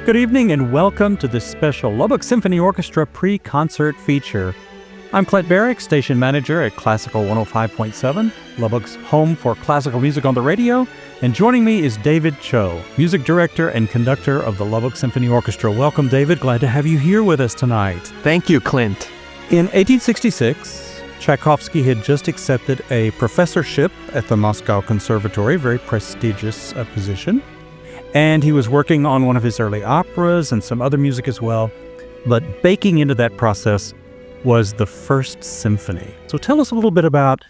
Good evening and welcome to this special Lubbock Symphony Orchestra pre-concert feature. I'm Clint Barrick, station manager at Classical 105.7, Lubbock's home for classical music on the radio, and joining me is David Cho, music director and conductor of the Lubbock Symphony Orchestra. Welcome, David. Glad to have you here with us tonight. Thank you, Clint. In 1866, Tchaikovsky had just accepted a professorship at the Moscow Conservatory, very prestigious position. And he was working on one of his early operas and some other music as well. But baking into that process was the First Symphony. So tell us a little bit about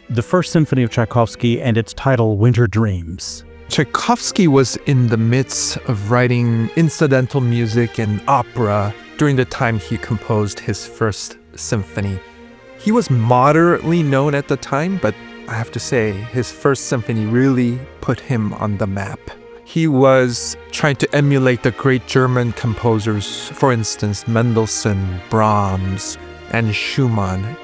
the First Symphony of Tchaikovsky and its title, Winter Dreams. Tchaikovsky was in the midst of writing incidental music and opera during the time he composed his First Symphony. He was moderately known at the time, but I have to say, his First Symphony really put him on the map. He was trying to emulate the great German composers, for instance, Mendelssohn, Brahms, and Schumann.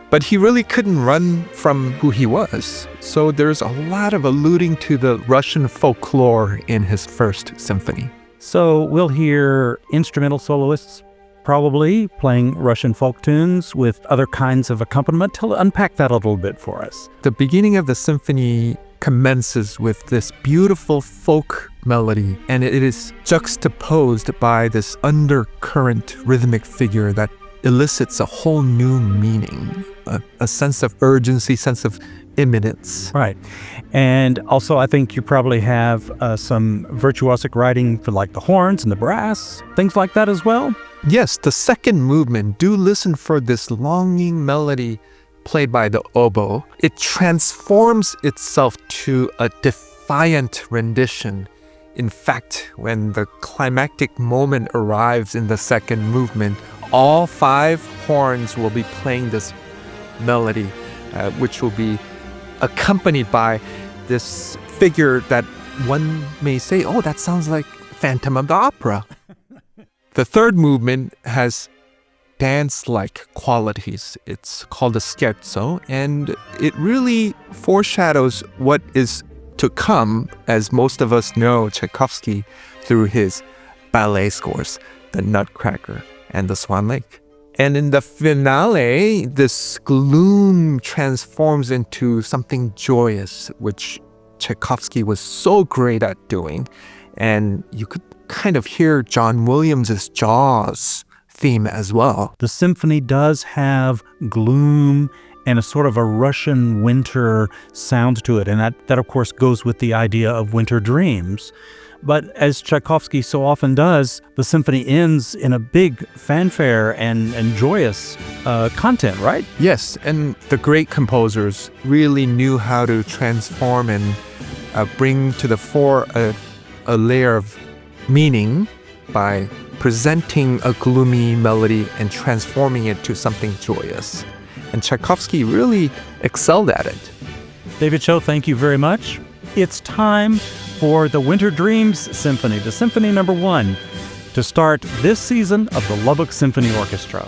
But he really couldn't run from who he was. So there's a lot of alluding to the Russian folklore in his First Symphony. So we'll hear instrumental soloists probably playing Russian folk tunes with other kinds of accompaniment. Unpack that a little bit for us. The beginning of the symphony commences with this beautiful folk melody, and it is juxtaposed by this undercurrent rhythmic figure that elicits a whole new meaning, a sense of urgency, sense of imminence. Right. And also I think you probably have some virtuosic writing for like the horns and the brass, things like that as well? Yes, the second movement, do listen for this longing melody played by the oboe. It transforms itself to a defiant rendition. In fact, when the climactic moment arrives in the second movement, all five horns will be playing this melody, which will be accompanied by this figure that one may say, oh, that sounds like Phantom of the Opera. The third movement has dance-like qualities. It's called a scherzo, and it really foreshadows what is to come, as most of us know Tchaikovsky through his ballet scores, The Nutcracker and The Swan Lake. And in the finale, this gloom transforms into something joyous, which Tchaikovsky was so great at doing. And you could kind of hear John Williams's Jaws theme as well. The symphony does have gloom and a sort of a Russian winter sound to it. And that of course, goes with the idea of winter dreams. But as Tchaikovsky so often does, the symphony ends in a big fanfare and joyous content, right? Yes, and the great composers really knew how to transform and bring to the fore a layer of meaning by presenting a gloomy melody and transforming it to something joyous. And Tchaikovsky really excelled at it. David Cho, thank you very much. It's time for the Winter Dreams Symphony, the Symphony No. 1, to start this season of the Lubbock Symphony Orchestra.